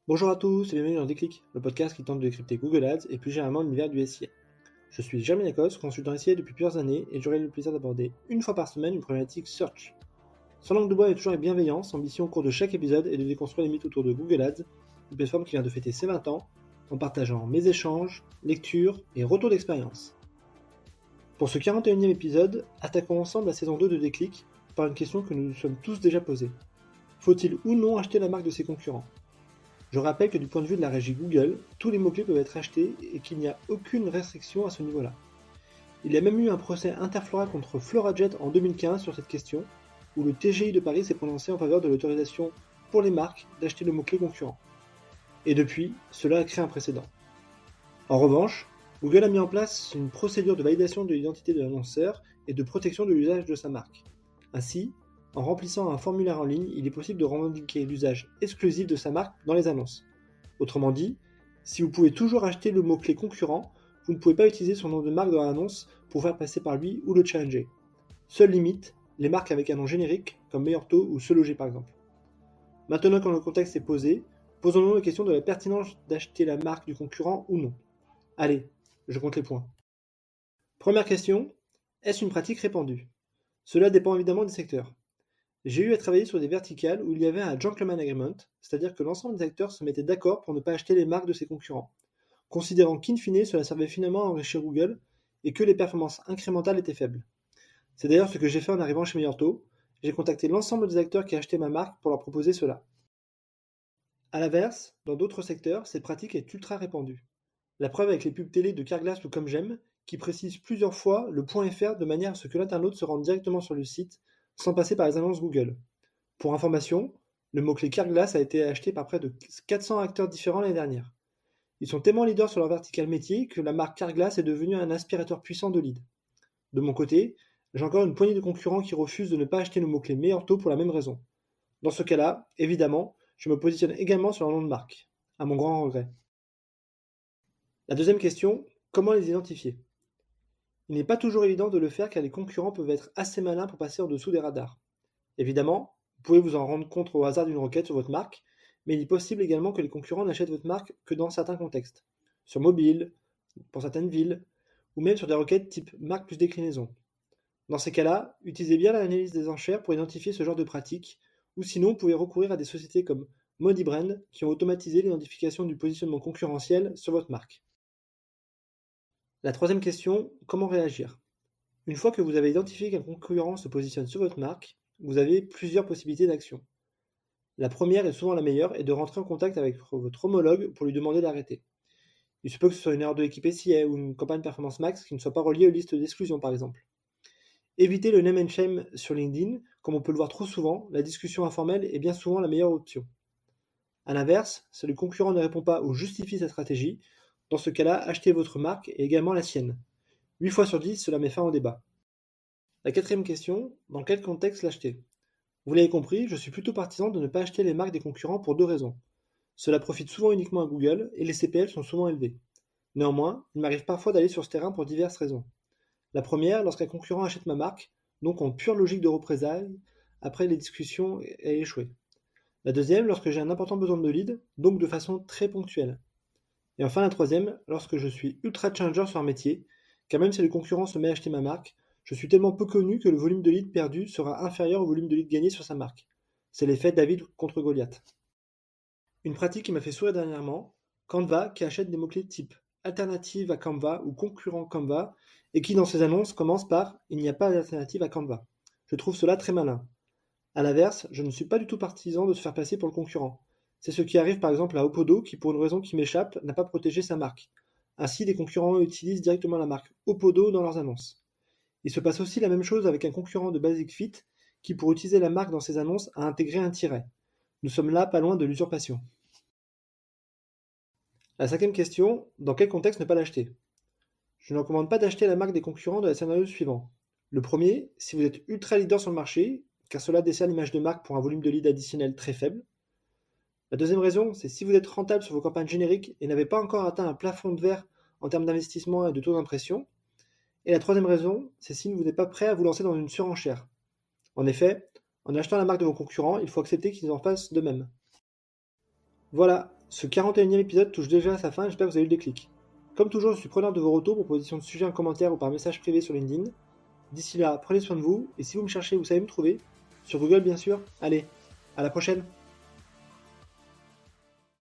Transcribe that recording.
Bonjour à tous et bienvenue dans Déclic, le podcast qui tente de décrypter Google Ads et plus généralement l'univers du SIA. Je suis Jeremy Lacoste, consultant SIA depuis plusieurs années et j'aurai le plaisir d'aborder une fois par semaine une problématique search. Sans langue de bois et toujours avec bienveillance, ambition au cours de chaque épisode est de déconstruire les mythes autour de Google Ads, une plateforme qui vient de fêter ses 20 ans, en partageant mes échanges, lectures et retours d'expérience. Pour ce 41e épisode, attaquons ensemble la saison 2 de Déclic par une question que nous nous sommes tous déjà posée. Faut-il ou non acheter la marque de ses concurrents ? Je rappelle que du point de vue de la régie Google, tous les mots-clés peuvent être achetés et qu'il n'y a aucune restriction à ce niveau-là. Il y a même eu un procès interflora contre FloraJet en 2015 sur cette question, où le TGI de Paris s'est prononcé en faveur de l'autorisation pour les marques d'acheter le mot-clé concurrent. Et depuis, cela a créé un précédent. En revanche, Google a mis en place une procédure de validation de l'identité de l'annonceur et de protection de l'usage de sa marque. Ainsi, en remplissant un formulaire en ligne, il est possible de revendiquer l'usage exclusif de sa marque dans les annonces. Autrement dit, si vous pouvez toujours acheter le mot-clé concurrent, vous ne pouvez pas utiliser son nom de marque dans l'annonce pour faire passer par lui ou le challenger. Seule limite, les marques avec un nom générique, comme Meilleur Taux ou Se Loger par exemple. Maintenant que le contexte est posé, posons-nous la question de la pertinence d'acheter la marque du concurrent ou non. Allez, je compte les points. Première question, est-ce une pratique répandue ? Cela dépend évidemment des secteurs. J'ai eu à travailler sur des verticales où il y avait un gentleman agreement, c'est-à-dire que l'ensemble des acteurs se mettaient d'accord pour ne pas acheter les marques de ses concurrents, considérant qu'in fine cela servait finalement à enrichir Google et que les performances incrémentales étaient faibles. C'est d'ailleurs ce que j'ai fait en arrivant chez Meilleur Taux, j'ai contacté l'ensemble des acteurs qui achetaient ma marque pour leur proposer cela. A l'inverse, dans d'autres secteurs, cette pratique est ultra répandue. La preuve avec les pubs télé de Carglass ou Comme J'aime, qui précisent plusieurs fois le .fr de manière à ce que l'internaute se rende directement sur le site sans passer par les annonces Google. Pour information, le mot-clé Carglass a été acheté par près de 400 acteurs différents l'année dernière. Ils sont tellement leaders sur leur vertical métier que la marque Carglass est devenue un aspirateur puissant de leads. De mon côté, j'ai encore une poignée de concurrents qui refusent de ne pas acheter le mot-clé Meilleur Taux pour la même raison. Dans ce cas-là, évidemment, je me positionne également sur leur nom de marque, à mon grand regret. La deuxième question, comment les identifier ? Il n'est pas toujours évident de le faire car les concurrents peuvent être assez malins pour passer en dessous des radars. Évidemment, vous pouvez vous en rendre compte au hasard d'une requête sur votre marque, mais il est possible également que les concurrents n'achètent votre marque que dans certains contextes, sur mobile, pour certaines villes, ou même sur des requêtes type marque plus déclinaison. Dans ces cas-là, utilisez bien l'analyse des enchères pour identifier ce genre de pratique, ou sinon vous pouvez recourir à des sociétés comme Modibrand qui ont automatisé l'identification du positionnement concurrentiel sur votre marque. La troisième question, comment réagir ? Une fois que vous avez identifié qu'un concurrent se positionne sur votre marque, vous avez plusieurs possibilités d'action. La première et souvent la meilleure est de rentrer en contact avec votre homologue pour lui demander d'arrêter. Il se peut que ce soit une erreur de l'équipe SIA ou une campagne Performance Max qui ne soit pas reliée aux listes d'exclusion par exemple. Évitez le name and shame sur LinkedIn, comme on peut le voir trop souvent, la discussion informelle est bien souvent la meilleure option. A l'inverse, si le concurrent ne répond pas ou justifie sa stratégie, dans ce cas-là, achetez votre marque et également la sienne. 8 fois sur 10, cela met fin au débat. La quatrième question, dans quel contexte l'acheter ? Vous l'avez compris, je suis plutôt partisan de ne pas acheter les marques des concurrents pour deux raisons. Cela profite souvent uniquement à Google et les CPL sont souvent élevés. Néanmoins, il m'arrive parfois d'aller sur ce terrain pour diverses raisons. La première, lorsqu'un concurrent achète ma marque, donc en pure logique de représailles, après les discussions aient échoué. La deuxième, lorsque j'ai un important besoin de lead, donc de façon très ponctuelle. Et enfin la troisième, lorsque je suis ultra challenger sur un métier, car même si le concurrent se met à acheter ma marque, je suis tellement peu connu que le volume de leads perdu sera inférieur au volume de leads gagné sur sa marque. C'est l'effet David contre Goliath. Une pratique qui m'a fait sourire dernièrement, Canva qui achète des mots-clés type alternative à Canva ou concurrent Canva et qui dans ses annonces commence par il n'y a pas d'alternative à Canva. Je trouve cela très malin. A l'inverse, je ne suis pas du tout partisan de se faire passer pour le concurrent. C'est ce qui arrive par exemple à Opodo qui pour une raison qui m'échappe n'a pas protégé sa marque. Ainsi, des concurrents utilisent directement la marque Opodo dans leurs annonces. Il se passe aussi la même chose avec un concurrent de Basic Fit qui pour utiliser la marque dans ses annonces a intégré un tiret. Nous sommes là pas loin de l'usurpation. La cinquième question, dans quel contexte ne pas l'acheter ? Je ne recommande pas d'acheter la marque des concurrents de la scénario suivant. Le premier, si vous êtes ultra leader sur le marché, car cela dessert l'image de marque pour un volume de lead additionnel très faible. La deuxième raison, c'est si vous êtes rentable sur vos campagnes génériques et n'avez pas encore atteint un plafond de verre en termes d'investissement et de taux d'impression. Et la troisième raison, c'est si vous n'êtes pas prêt à vous lancer dans une surenchère. En effet, en achetant la marque de vos concurrents, il faut accepter qu'ils en fassent de même. Voilà, Ce 41e épisode touche déjà à sa fin, j'espère que vous avez eu le déclic. Comme toujours, je suis preneur de vos retours, propositions de sujets en commentaire ou par message privé sur LinkedIn. D'ici là, prenez soin de vous, et si vous me cherchez, vous savez me trouver. Sur Google bien sûr. Allez, à la prochaine!